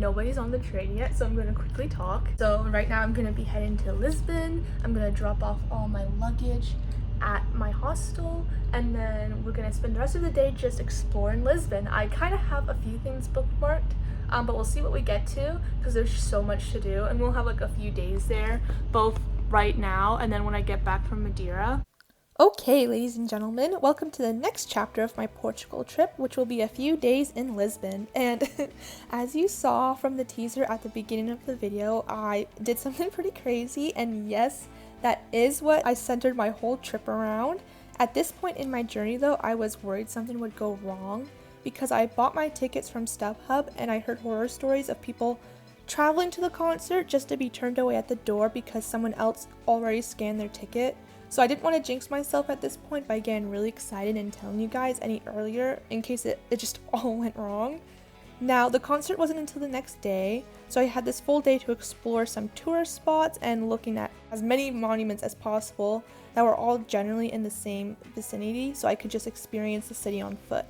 nobody's on the train yet, so I'm gonna quickly talk. So right now I'm gonna be heading to Lisbon. I'm gonna drop off all my luggage at my hostel, and then we're gonna spend the rest of the day just exploring Lisbon. I kind of have a few things bookmarked, but we'll see what we get to because there's so much to do, and we'll have like a few days there, both right now and then when I get back from Madeira. Okay, ladies and gentlemen, welcome to the next chapter of my Portugal trip, which will be a few days in Lisbon. And as you saw from the teaser at the beginning of the video, I did something pretty crazy, and yes, that is what I centered my whole trip around. At this point in my journey though, I was worried something would go wrong because I bought my tickets from StubHub and I heard horror stories of people traveling to the concert just to be turned away at the door because someone else already scanned their ticket. So I didn't want to jinx myself at this point by getting really excited and telling you guys any earlier in case it just all went wrong. Now, the concert wasn't until the next day, so I had this full day to explore some tourist spots and looking at as many monuments as possible that were all generally in the same vicinity so I could just experience the city on foot.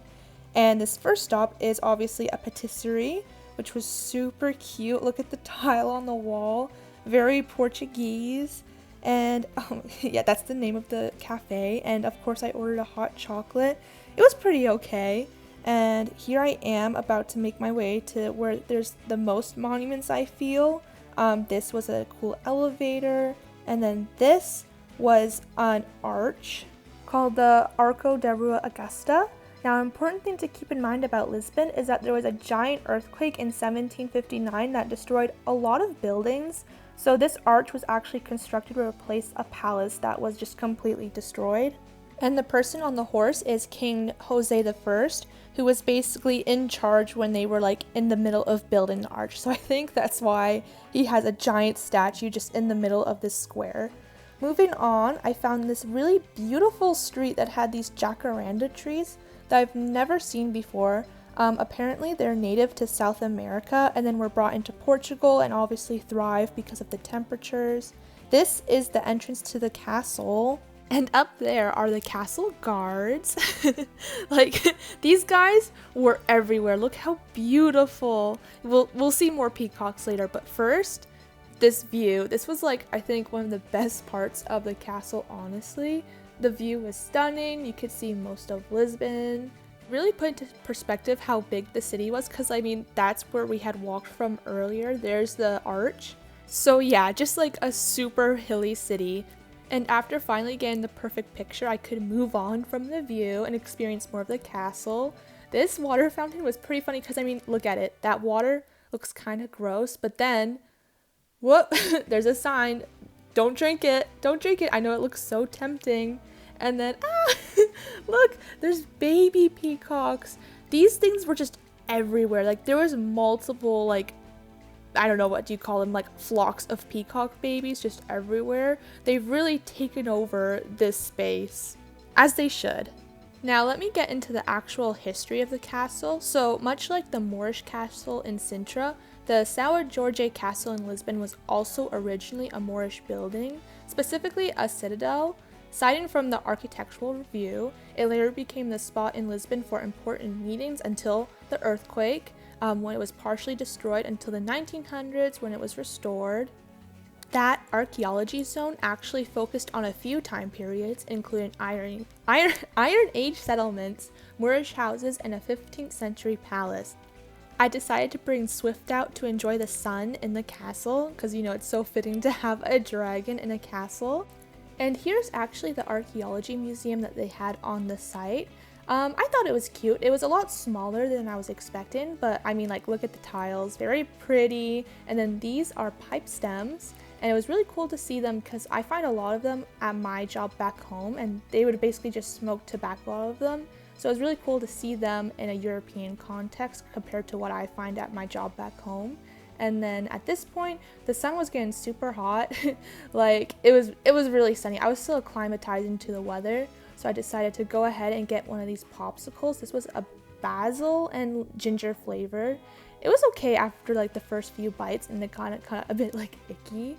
And this first stop is obviously a patisserie, which was super cute. Look at the tile on the wall, very Portuguese. And yeah, that's the name of the cafe. And of course I ordered a hot chocolate. It was pretty okay. And here I am about to make my way to where there's the most monuments, I feel. This was a cool elevator. And then this was an arch called the Arco da Rua Augusta. Now, an important thing to keep in mind about Lisbon is that there was a giant earthquake in 1759 that destroyed a lot of buildings. So this arch was actually constructed to replace a palace that was just completely destroyed. And the person on the horse is King Jose I, who was basically in charge when they were like in the middle of building the arch. So I think that's why he has a giant statue just in the middle of this square. Moving on, I found this really beautiful street that had these jacaranda trees that I've never seen before. Apparently they're native to South America and then were brought into Portugal and obviously thrive because of the temperatures. This is the entrance to the castle. And up there are the castle guards. Like, these guys were everywhere. Look how beautiful. We'll see more peacocks later, but first, this view. This was like, I think, one of the best parts of the castle, honestly. The view was stunning. You could see most of Lisbon. Really put into perspective how big the city was, because I mean, that's where we had walked from earlier. There's the arch. So yeah, just like a super hilly city. And after finally getting the perfect picture, I could move on from the view and experience more of the castle. This water fountain was pretty funny because I mean, look at it. That water looks kind of gross, but then, whoop, there's a sign. Don't drink it. Don't drink it. I know it looks so tempting. And then, look, there's baby peacocks. These things were just everywhere. Like, there was multiple, like, I don't know, what do you call them, like flocks of peacock babies just everywhere. They've really taken over this space, as they should. Now let me get into the actual history of the castle. So much like the Moorish castle in Sintra, the São Jorge castle in Lisbon was also originally a Moorish building, specifically a citadel. Citing from the Architectural Review, it later became the spot in Lisbon for important meetings until the earthquake, when it was partially destroyed until the 1900s when it was restored. That archaeology zone actually focused on a few time periods, including Iron Age settlements, Moorish houses, and a 15th century palace. I decided to bring Swift out to enjoy the sun in the castle, because you know it's so fitting to have a dragon in a castle. And here's actually the archaeology museum that they had on the site. I thought it was cute. It was a lot smaller than I was expecting, but I mean, like, look at the tiles, very pretty. And then these are pipe stems, and it was really cool to see them because I find a lot of them at my job back home, and they would basically just smoke tobacco out of them. So it was really cool to see them in a European context compared to what I find at my job back home. And then at this point, the sun was getting super hot. Like, it was really sunny. I was still acclimatizing to the weather. So I decided to go ahead and get one of these popsicles. This was a basil and ginger flavor. It was okay after like the first few bites, and it got a bit like icky.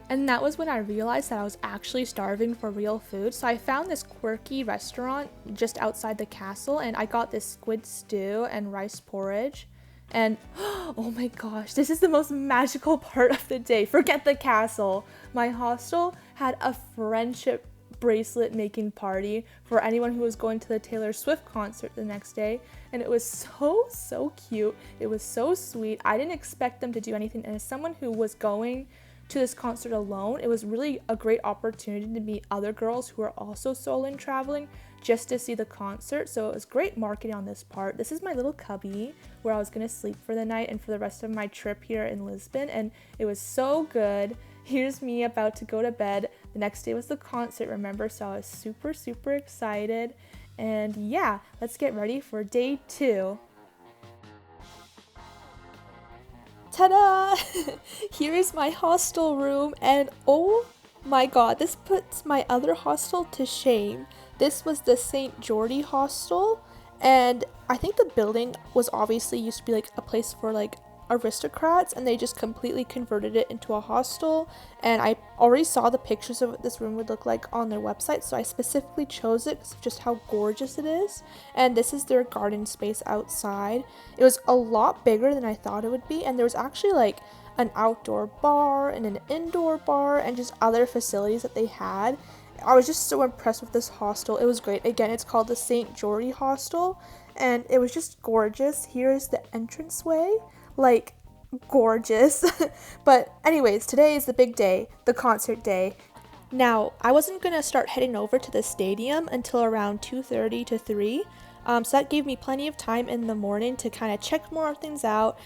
And that was when I realized that I was actually starving for real food. So I found this quirky restaurant just outside the castle, and I got this squid stew and rice porridge. And oh my gosh, this is the most magical part of the day. Forget the castle. My hostel had a friendship bracelet making party for anyone who was going to the Taylor Swift concert the next day, and it was so cute. It was so sweet. I didn't expect them to do anything, and as someone who was going to this concert alone, it was really a great opportunity to meet other girls who are also solo and traveling just to see the concert. So it was great marketing on this part. This is my little cubby where I was gonna sleep for the night and for the rest of my trip here in Lisbon, and it was so good. Here's me about to go to bed. The next day was the concert, remember? So I was super excited. And yeah, let's get ready for day 2. Ta-da! Here is my hostel room, and oh my god, this puts my other hostel to shame. This was the St. Geordie hostel, and I think the building was obviously used to be like a place for like aristocrats, and they just completely converted it into a hostel. And I already saw the pictures of what this room would look like on their website, so I specifically chose it because of just how gorgeous it is. And this is their garden space outside. It was a lot bigger than I thought it would be, and there was actually like an outdoor bar and an indoor bar and just other facilities that they had. I was just so impressed with this hostel. It was great. Again, it's called the St. Geordie hostel, and it was just gorgeous. Here's the entranceway. Like, gorgeous. But anyways, today is the big day, the concert day. Now, I wasn't gonna start heading over to the stadium until around 2:30 to 3. So that gave me plenty of time in the morning to kind of check more things out.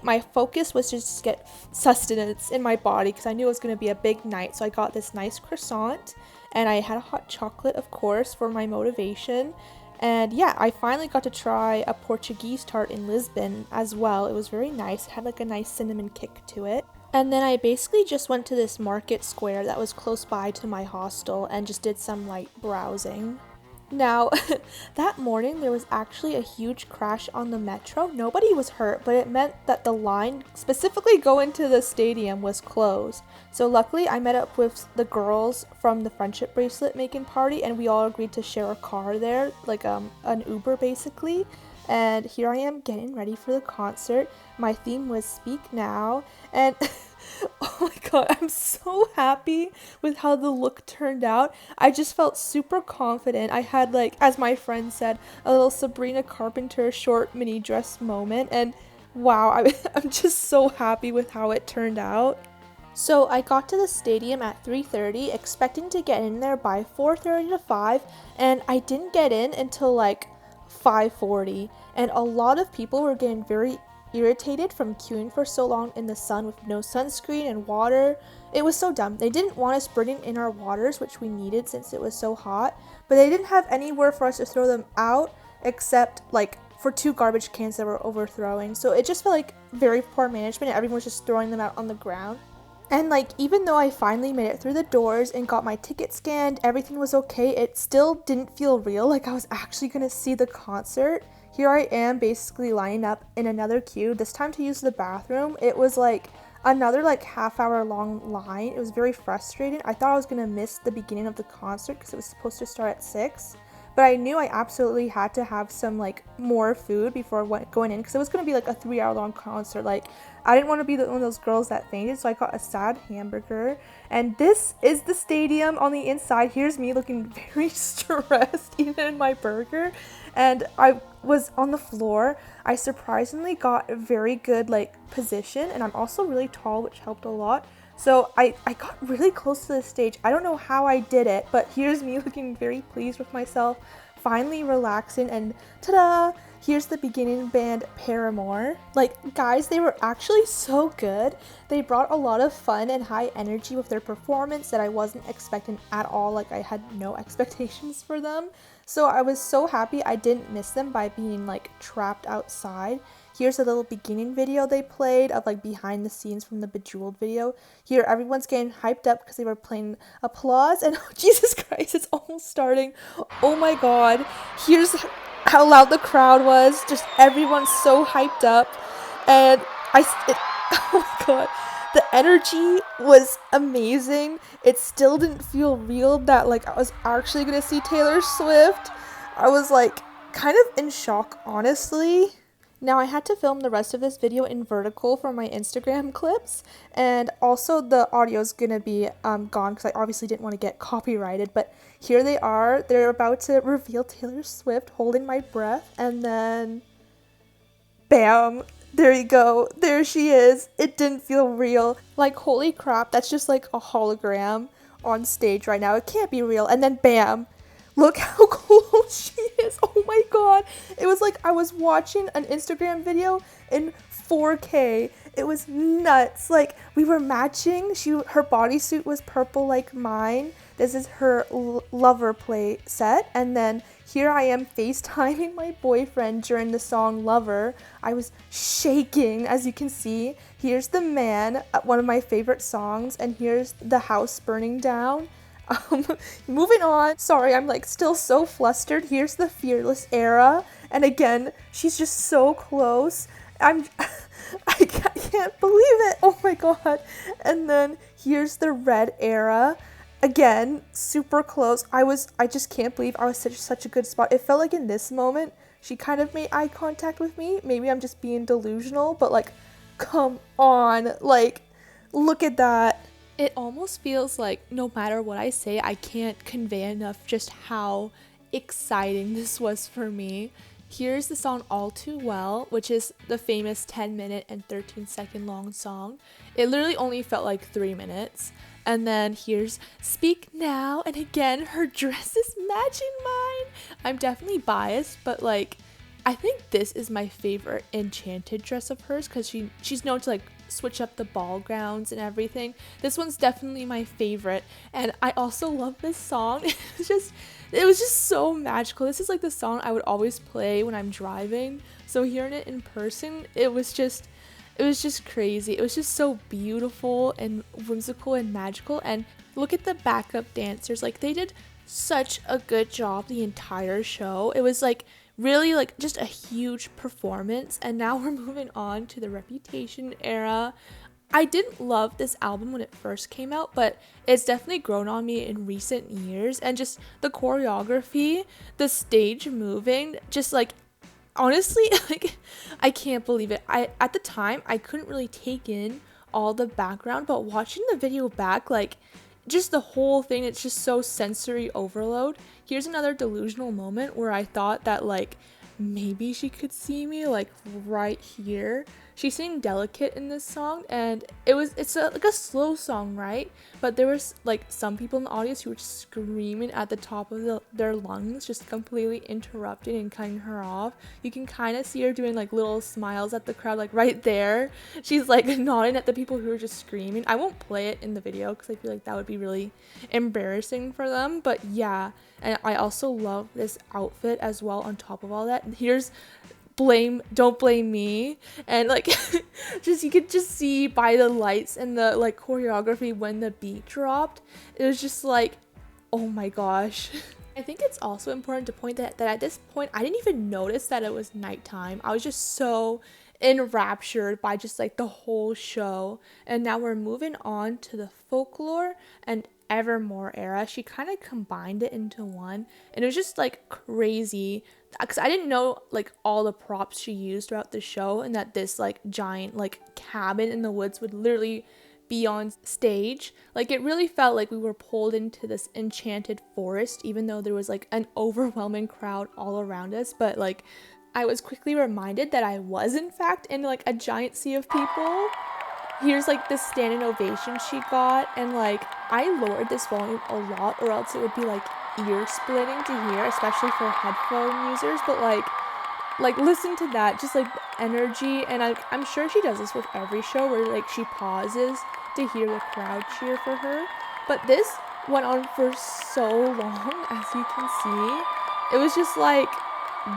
My focus was just to get sustenance in my body because I knew it was going to be a big night. So I got this nice croissant, and I had a hot chocolate, of course, for my motivation. And yeah, I finally got to try a Portuguese tart in Lisbon as well. It was very nice. It had like a nice cinnamon kick to it. And then I basically just went to this market square that was close by to my hostel and just did some light browsing. Now, that morning there was actually a huge crash on the metro. Nobody was hurt, but it meant that the line specifically going to the stadium was closed. So luckily I met up with the girls from the friendship bracelet making party, and we all agreed to share a car there, like an Uber basically. And here I am getting ready for the concert. My theme was Speak Now, and oh my god, I'm so happy with how the look turned out. I just felt super confident. I had, like, as my friend said, a little Sabrina Carpenter short mini dress moment, and wow, I'm just so happy with how it turned out. So I got to the stadium at 3:30, expecting to get in there by 4:30 to 5, and I didn't get in until like 5:40, and a lot of people were getting very irritated from queuing for so long in the sun with no sunscreen and water. It was so dumb. They didn't want us bringing in our waters, which we needed since it was so hot, but they didn't have anywhere for us to throw them out except like for 2 garbage cans that were overthrowing. So it just felt like very poor management, and everyone was just throwing them out on the ground. And like, even though I finally made it through the doors and got my ticket scanned, everything was okay, it still didn't feel real, like I was actually gonna see the concert. Here I am basically lining up in another queue, this time to use the bathroom. It was like another like half-hour long line. It was very frustrating. I thought I was gonna miss the beginning of the concert because it was supposed to start at 6. But I knew I absolutely had to have some like more food before going in, because it was going to be like a 3-hour long concert. Like, I didn't want to be one of those girls that fainted, so I got a sad hamburger. And this is the stadium on the inside. Here's me looking very stressed eating in my burger, and I was on the floor. I surprisingly got a very good like position, and I'm also really tall, which helped a lot. So I got really close to the stage. I don't know how I did it, but here's me looking very pleased with myself, finally relaxing, and ta-da! Here's the beginning band Paramore. Like, guys, they were actually so good. They brought a lot of fun and high energy with their performance that I wasn't expecting at all. Like, I had no expectations for them. So I was so happy I didn't miss them by being like trapped outside. Here's a little beginning video they played of like behind the scenes from the Bejeweled video. Here everyone's getting hyped up because they were playing Applause, and oh, Jesus Christ, it's almost starting. Oh my god. Here's how loud the crowd was. Just everyone's so hyped up, and oh my god. The energy was amazing. It still didn't feel real that like I was actually gonna see Taylor Swift. I was like kind of in shock, honestly. Now I had to film the rest of this video in vertical for my Instagram clips, and also the audio is gonna be gone because I obviously didn't want to get copyrighted, but here they are. They're about to reveal Taylor Swift, holding my breath, and then bam, there you go. There she is. It didn't feel real. Like, holy crap, that's just like a hologram on stage right now. It can't be real. And then bam, look how close she is. Oh my god. It was like I was watching an Instagram video in 4K. It was nuts. Like, we were matching. Her bodysuit was purple like mine. This is her Lover play set. And then here I am FaceTiming my boyfriend during the song Lover. I was shaking, as you can see. Here's The Man, one of my favorite songs. And here's The House Burning Down. Moving on. Sorry, I'm like still so flustered. Here's the Fearless era. And again, she's just so close. I can't believe it. Oh my god. And then here's the Red era. Again, super close. I just can't believe I was such a good spot. It felt like in this moment, she kind of made eye contact with me. Maybe I'm just being delusional, but like, come on. Like, look at that. It almost feels like no matter what I say, I can't convey enough just how exciting this was for me. Here's the song All Too Well, which is the famous 10-minute and 13-second long song. It literally only felt like 3 minutes. And then here's Speak Now, and again, her dress is matching mine. I'm definitely biased, but like, I think this is my favorite Enchanted dress of hers because she's known to like switch up the ball gowns and everything. This one's definitely my favorite, and I also love this song. It was just so magical. This is like the song I would always play when I'm driving. So hearing it in person, it was just crazy. It was just so beautiful and whimsical and magical. And look at the backup dancers. Like, they did such a good job the entire show. It was like really like just a huge performance. And now we're moving on to the Reputation era. I didn't love this album when it first came out, but it's definitely grown on me in recent years. And just the choreography, the stage moving, just like, honestly, like, I can't believe it. At the time, I couldn't really take in all the background, but watching the video back, like, just the whole thing, it's just so sensory overload. Here's another delusional moment where I thought that, like, maybe she could see me, like, right here. She sang Delicate in this song, and it's like a slow song, right? But there was like some people in the audience who were just screaming at the top of their lungs, just completely interrupting and cutting her off. You can kind of see her doing like little smiles at the crowd, like right there. She's like nodding at the people who were just screaming. I won't play it in the video because I feel like that would be really embarrassing for them. But yeah, and I also love this outfit as well on top of all that. And here's Don't Blame Me, and like just you could just see by the lights and the like choreography when the beat dropped, it was just like, oh my gosh. I think it's also important to point that at this point I didn't even notice that it was nighttime. I was just so enraptured by just like the whole show. And now we're moving on to the Folklore and Evermore era. She kind of combined it into one, and it was just like crazy because I didn't know like all the props she used throughout the show, and that this like giant like cabin in the woods would literally be on stage. Like, it really felt like we were pulled into this enchanted forest, even though there was like an overwhelming crowd all around us. But like, I was quickly reminded that I was in fact in like a giant sea of people. Here's like the standing ovation she got, and like I lowered this volume a lot or else it would be like ear splitting to hear, especially for headphone users. But like listen to that, just like energy. And I'm sure she does this with every show where like she pauses to hear the crowd cheer for her. But this went on for so long, as you can see. It was just like,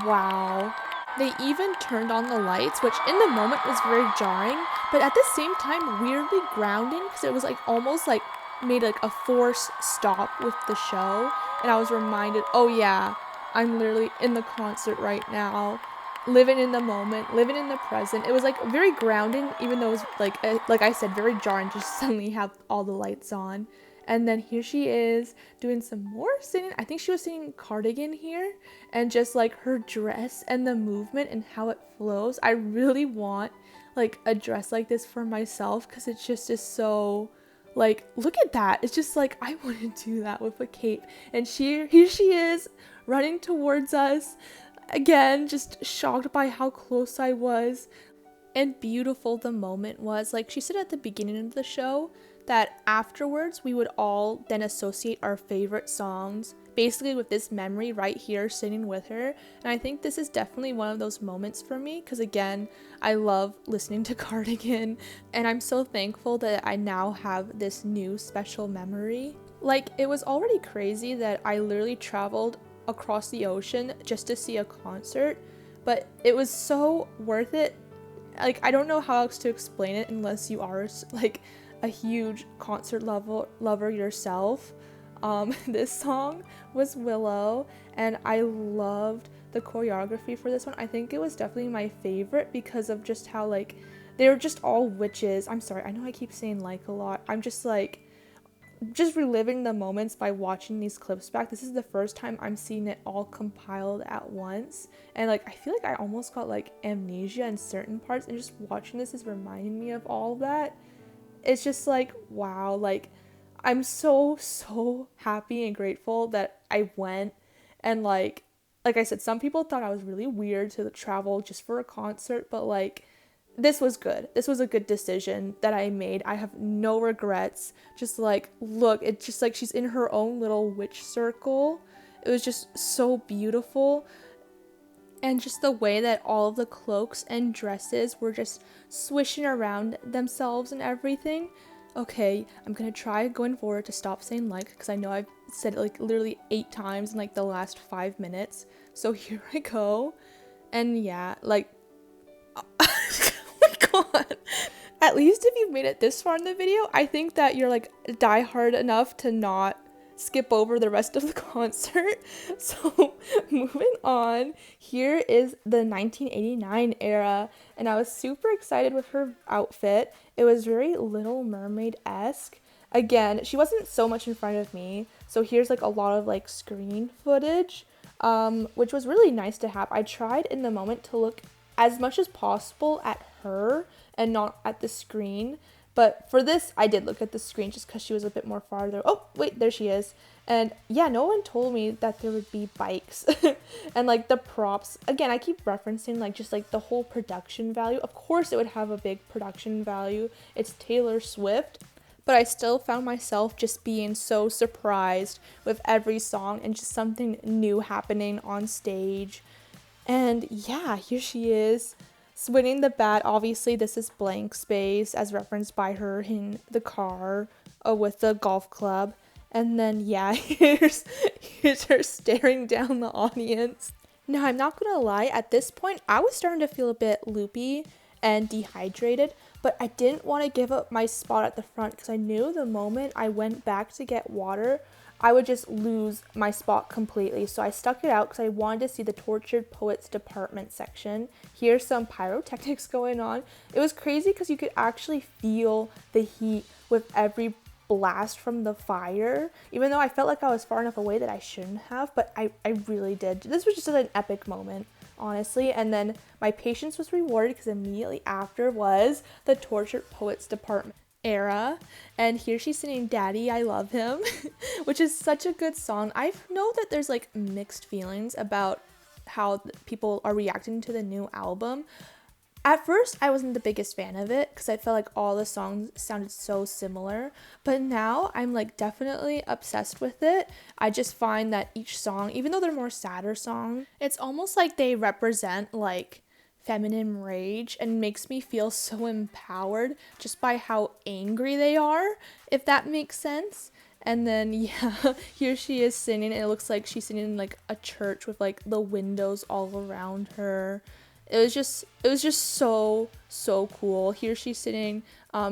wow. They even turned on the lights, which in the moment was very jarring, but at the same time weirdly grounding, because it was like almost like made like a forced stop with the show. And I was reminded, oh yeah, I'm literally in the concert right now, living in the moment, living in the present. It was like very grounding, even though it was like I said, very jarring to suddenly have all the lights on. And then here she is doing some more singing. I think she was singing Cardigan here, and just like her dress and the movement and how it flows. I really want like a dress like this for myself, because it just is so like, look at that. It's just like, I want to do that with a cape. And here she is running towards us. Again, just shocked by how close I was and beautiful the moment was. Like she said at the beginning of the show that afterwards we would all then associate our favorite songs basically with this memory right here sitting with her. And I think this is definitely one of those moments for me, because again, I love listening to Cardigan, and I'm so thankful that I now have this new special memory. Like, it was already crazy that I literally traveled across the ocean just to see a concert, but it was so worth it. Like, I don't know how else to explain it unless you are like a huge concert lover yourself. This song was Willow, and I loved the choreography for this one. I think it was definitely my favorite because of just how like they were just all witches. I'm sorry, I know I keep saying like a lot. I'm just like just reliving the moments by watching these clips back. This is the first time I'm seeing it all compiled at once, and like I feel like I almost got like amnesia in certain parts, and just watching this is reminding me of all of that. It's just like, wow, like I'm so happy and grateful that I went. And like I said, some people thought I was really weird to travel just for a concert, but like this was good. This was a good decision that I made. I have no regrets. Just like, look, it's just like she's in her own little witch circle. It was just so beautiful. And just the way that all of the cloaks and dresses were just swishing around themselves and everything. Okay, I'm gonna try going forward to stop saying like, because I know I've said it like literally 8 times in like the last 5 minutes. So here I go. And yeah, like, oh my god. At least if you've made it this far in the video, I think that you're like diehard enough to not skip over the rest of the concert. So moving on, here is the 1989 era, and I was super excited with her outfit. It was very Little Mermaid-esque. Again, she wasn't so much in front of me, so here's like a lot of like screen footage, which was really nice to have. I tried in the moment to look as much as possible at her and not at the screen. But for this, I did look at the screen just because she was a bit more farther. Oh, wait, there she is. And yeah, no one told me that there would be bikes. And like the props, again, I keep referencing like just like the whole production value. Of course it would have a big production value. It's Taylor Swift. But I still found myself just being so surprised with every song and just something new happening on stage. And yeah, here she is. Winning the bat. Obviously this is blank space as referenced by her in the car with the golf club. And then yeah, here's her staring down the audience. Now I'm not gonna lie, at this point I was starting to feel a bit loopy and dehydrated, but I didn't want to give up my spot at the front because I knew the moment I went back to get water I would just lose my spot completely. So I stuck it out because I wanted to see the Tortured Poets Department section. Here's some pyrotechnics going on. It was crazy because you could actually feel the heat with every blast from the fire, even though I felt like I was far enough away that I shouldn't have, but I really did. This was just an epic moment, honestly. And then my patience was rewarded because immediately after was the Tortured Poets Department era, and here she's singing Daddy I Love Him, which is such a good song. I know that there's like mixed feelings about how people are reacting to the new album. At first I wasn't the biggest fan of it because I felt like all the songs sounded so similar, but now I'm like definitely obsessed with it. I just find that each song, even though they're more sadder songs, it's almost like they represent like feminine rage and makes me feel so empowered just by how angry they are, if that makes sense. And then yeah, here she is singing. It looks like she's singing in like a church with like the windows all around her. It was just so cool. Here she's sitting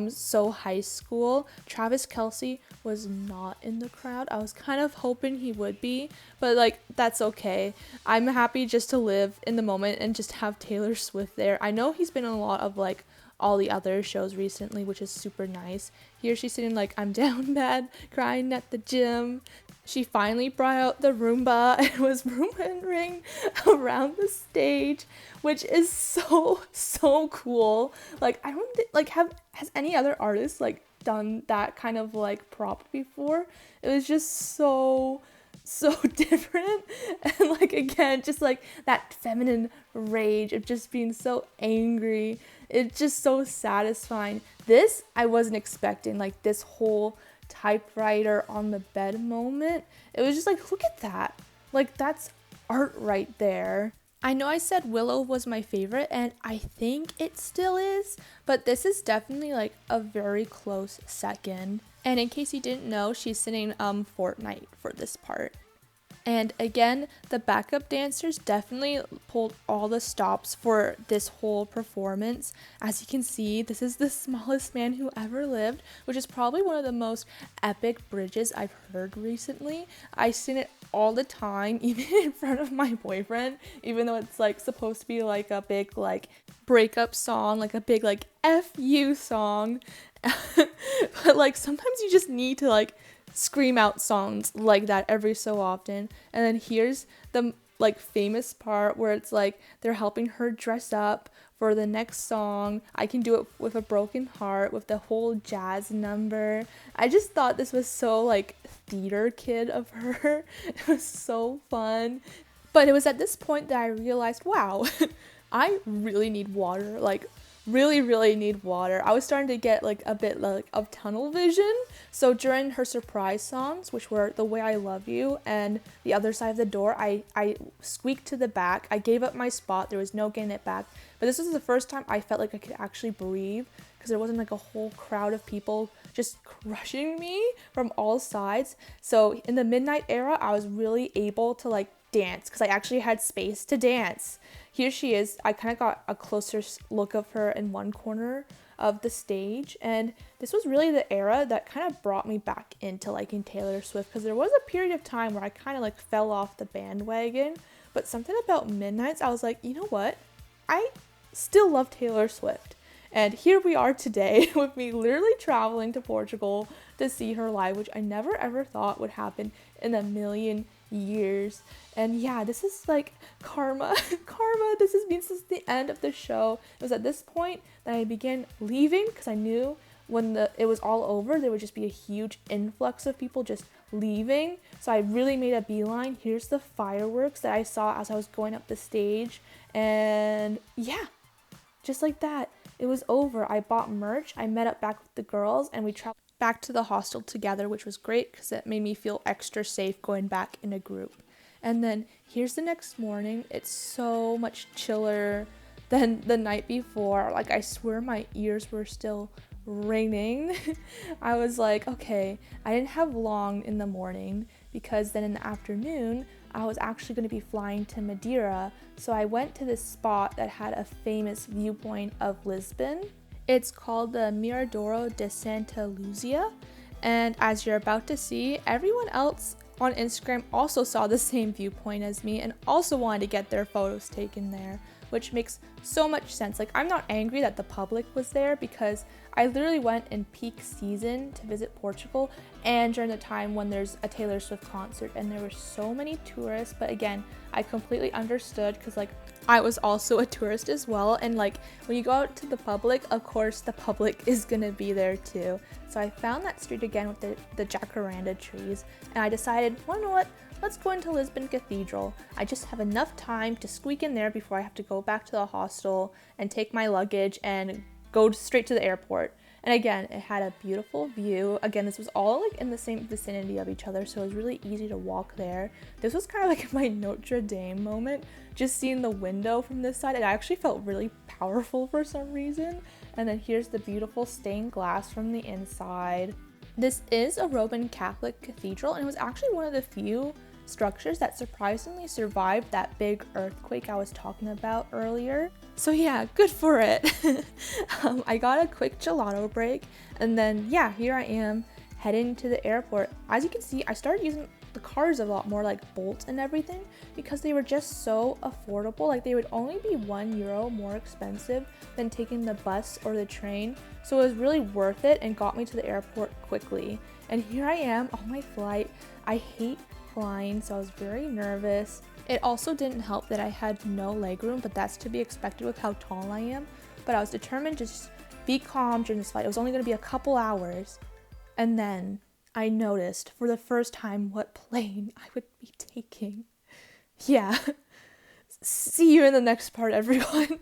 So High School. Travis Kelce was not in the crowd. I was kind of hoping he would be, but like that's okay. I'm happy just to live in the moment and just have Taylor Swift there. I know he's been in a lot of like all the other shows recently, which is super nice. Here she's sitting like, I'm down bad, crying at the gym. She finally brought out the Roomba and was Roombaing around the stage, which is so cool. Like, I don't like has any other artist like done that kind of like prop before? It was just so different, and like, again, just like that feminine rage of just being so angry. It's just so satisfying. This I wasn't expecting, like this whole typewriter on the bed moment. It was just like, look at that, like that's art right there. I know I said Willow was my favorite, and I think it still is, but this is definitely like a very close second. And in case you didn't know, she's singing Fortnite for this part. And again, the backup dancers definitely pulled all the stops for this whole performance. As you can see, this is the smallest man who ever lived, which is probably one of the most epic bridges I've heard recently. I sing it all the time, even in front of my boyfriend, even though it's like supposed to be like a big like breakup song, like a big like F you song. But like sometimes you just need to like scream out songs like that every so often. And then here's the like famous part where it's like they're helping her dress up for the next song, I Can Do It With a Broken Heart, with the whole jazz number. I just thought this was so like theater kid of her. It was so fun. But it was at this point that I realized, wow, I really need water, like really need water. I was starting to get like a bit like of tunnel vision. So during her surprise songs, which were The Way I Love You and The Other Side of the Door, I squeaked to the back. I gave up my spot. There was no getting it back. But this was the first time I felt like I could actually breathe, because there wasn't like a whole crowd of people just crushing me from all sides. So in the midnight era, I was really able to like dance, because I actually had space to dance. Here she is. I kind of got a closer look of her in one corner of the stage, and this was really the era that kind of brought me back into liking Taylor Swift, because there was a period of time where I kind of like fell off the bandwagon, but something about Midnights, I was like, you know what, I still love Taylor Swift. And here we are today with me literally traveling to Portugal to see her live, which I never ever thought would happen in a million years. And yeah, this is like karma. This has been since the end of the show. It was at this point that I began leaving, because I knew when it was all over, there would just be a huge influx of people just leaving. So I really made a beeline. Here's the fireworks that I saw as I was going up the stage. And yeah, just like that, it was over. I bought merch. I met up back with the girls, and we traveled back to the hostel together, which was great because it made me feel extra safe going back in a group. And then here's the next morning. It's so much chiller than the night before. Like, I swear my ears were still ringing. I was like, okay, I didn't have long in the morning, because then in the afternoon I was actually going to be flying to Madeira. So I went to this spot that had a famous viewpoint of Lisbon. It's called the Miradoro de Santa Luzia, and as you're about to see, everyone else on Instagram also saw the same viewpoint as me and also wanted to get their photos taken there, which makes so much sense. Like, I'm not angry that the public was there, because I literally went in peak season to visit Portugal and during the time when there's a Taylor Swift concert, and there were so many tourists. But again, I completely understood, because like I was also a tourist as well, and like when you go out to the public, of course the public is gonna be there too. So I found that street again with the jacaranda trees, and I decided, well, you know what, let's go into Lisbon Cathedral. I just have enough time to squeak in there before I have to go back to the hostel and take my luggage and go straight to the airport. And again, it had a beautiful view. Again, this was all like in the same vicinity of each other, so it was really easy to walk there. This was kind of like my Notre Dame moment, just seeing the window from this side. It actually felt really powerful for some reason. And then here's the beautiful stained glass from the inside. This is a Roman Catholic cathedral, and it was actually one of the few structures that surprisingly survived that big earthquake I was talking about earlier. So yeah, good for it. I got a quick gelato break, and then yeah, here I am heading to the airport. As you can see, I started using the cars a lot more, like Bolt and everything, because they were just so affordable. Like they would only be €1 more expensive than taking the bus or the train. So it was really worth it and got me to the airport quickly. And here I am on my flight. I hate flying, so I was very nervous. It also didn't help that I had no legroom, but that's to be expected with how tall I am. But I was determined to just be calm during this flight. It was only going to be a couple hours. And then I noticed for the first time what plane I would be taking. Yeah. See you in the next part, everyone.